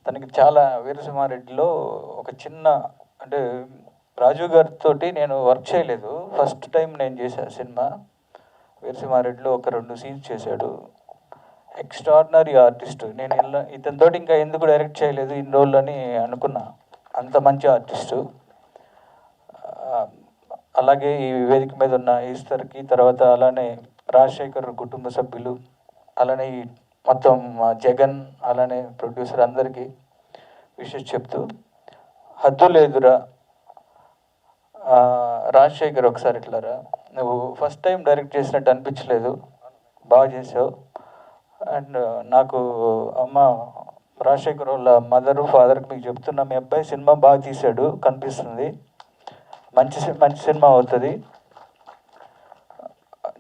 తనకి చాలా వీరసింహారెడ్డిలో ఒక చిన్న అంటే రాజు గారితో నేను వర్క్ చేయలేదు. ఫస్ట్ టైం నేను చేశాను సినిమా. వీరసింహారెడ్డిలో ఒక 2 సీన్స్ చేశాడు. Extraordinary artist. నేను ఇతనితో ఇంకా ఎందుకు డైరెక్ట్ చేయలేదు ఇన్ని రోజులు అని అనుకున్నా. అంత మంచి ఆర్టిస్టు. అలాగే ఈ వేదిక మీద ఉన్న ఈశ్వర్కి, తర్వాత అలానే రాజశేఖర్ కుటుంబ సభ్యులు, అలానే ఈ మొత్తం జగన్, అలానే ప్రొడ్యూసర్ అందరికీ విషెస్ చెప్తూ, హద్దు లేదురా రాజశేఖర్, ఒకసారి ఇట్లారా, నువ్వు ఫస్ట్ టైం డైరెక్ట్ చేసినట్టు అనిపించలేదు, బాగా చేసావు. అండ్ నాకు అమ్మ రాజశేఖర్ వాళ్ళ మదరు ఫాదర్కి మీకు చెప్తున్నా, మీ అబ్బాయి సినిమా బాగా తీశాడు, కనిపిస్తుంది, మంచి సినిమా అవుతుంది.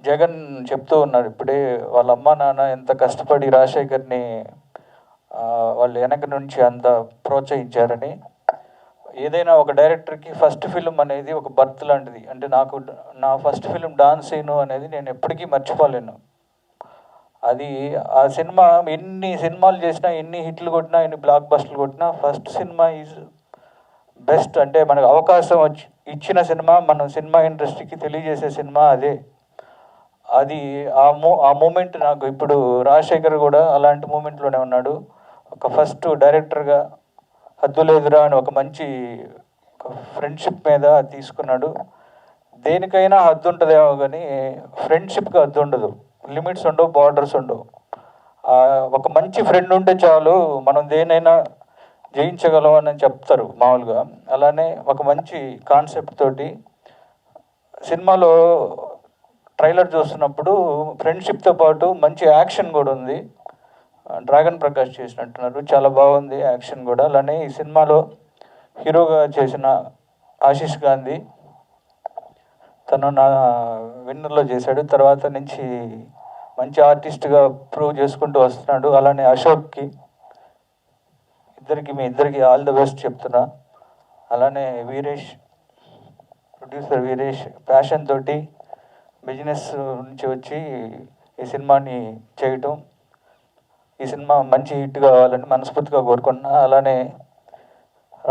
జగన్ చెప్తూ ఉన్నాడు ఇప్పుడే, వాళ్ళ అమ్మ నాన్న ఎంత కష్టపడి రాజశేఖర్ని వాళ్ళు వెనక నుంచి అంత ప్రోత్సహించారని. ఏదైనా ఒక డైరెక్టర్కి ఫస్ట్ ఫిలిం అనేది ఒక బర్త్ లాంటిది. అంటే నాకు నా ఫస్ట్ ఫిలిం డాన్స్ సీను అనేది నేను ఎప్పటికీ మర్చిపోలేను. అది ఆ సినిమా ఎన్ని సినిమాలు చేసినా, ఎన్ని హిట్లు కొట్టినా, ఎన్ని బ్లాక్ బస్టర్లు కొట్టినా, ఫస్ట్ సినిమా ఈజ్ బెస్ట్. అంటే మనకు అవకాశం ఇచ్చిన సినిమా, మనం సినిమా ఇండస్ట్రీకి తెలియజేసే సినిమా అదే. అది ఆ మూమెంట్ నాకు ఇప్పుడు రాజశేఖర్ కూడా అలాంటి మూమెంట్లోనే ఉన్నాడు. ఒక ఫస్ట్ డైరెక్టర్గా హద్దు లేదురా అని ఒక మంచి ఫ్రెండ్షిప్ మీద తీసుకున్నాడు. దేనికైనా హద్దు ఉంటుందేమో కానీ ఫ్రెండ్షిప్కి హద్దు ఉండదు, లిమిట్స్ ఉండవు, బార్డర్స్ ఉండవు. ఒక మంచి ఫ్రెండ్ ఉంటే చాలు, మనం దేనైనా జయించగలం అని చెప్తారు మామూలుగా. అలానే ఒక మంచి కాన్సెప్ట్ తోటి సినిమాలో ట్రైలర్ చూస్తున్నప్పుడు ఫ్రెండ్షిప్తో పాటు మంచి యాక్షన్ కూడా ఉంది. డ్రాగన్ ప్రకాష్ చేసినట్టున్నారు, చాలా బాగుంది యాక్షన్ కూడా. అలానే ఈ సినిమాలో హీరోగా చేసిన ఆశీష్ గాంధీ, తను నా విన్నర్లో చేశాడు. తర్వాత నుంచి మంచి ఆర్టిస్ట్గా ప్రూవ్ చేసుకుంటూ వస్తున్నాడు. అలానే అశోక్కి, మీ ఇద్దరికి ఆల్ ద బెస్ట్ చెప్తున్నా. అలానే వీరేష్, ప్రొడ్యూసర్ వీరేష్ ప్యాషన్ తోటి బిజినెస్ నుంచి వచ్చి ఈ సినిమాని చేయటం, ఈ సినిమా మంచి హిట్ కావాలని మనస్ఫూర్తిగా కోరుకున్నా. అలానే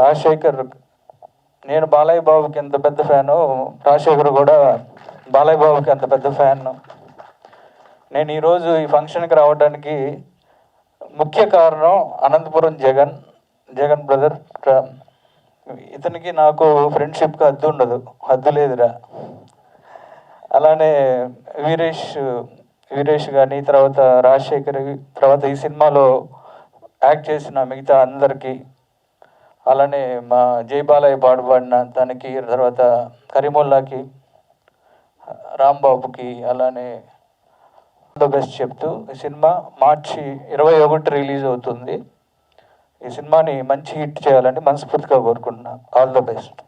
రాజశేఖర్, నేను బాలయ్య బాబుకి ఎంత పెద్ద ఫ్యాను, రాజశేఖర్ కూడా బాలయ్య బాబుకి అంత పెద్ద ఫ్యాన్. నేను ఈరోజు ఈ ఫంక్షన్కి రావడానికి ముఖ్య కారణం అనంతపురం జగన్ బ్రదర్. ఇతనికి నాకు ఫ్రెండ్షిప్కి హద్దు ఉండదు, హద్దు లేదురా. అలానే వీరేష్ కానీ, తర్వాత రాజశేఖర్, తర్వాత ఈ సినిమాలో యాక్ట్ చేసిన మిగతా అందరికీ, అలానే మా జయబాలయ్య పాడుపాడిన దానికి, తర్వాత కరీముల్లాకి, రాంబాబుకి, అలానే ద బెస్ట్ చెప్తూ ఈ సినిమా మార్చి 21 రిలీజ్ అవుతుంది. ఈ సినిమాని మంచి హిట్ చేయాలని మనస్ఫూర్తిగా కోరుకుంటున్నాను. All the best.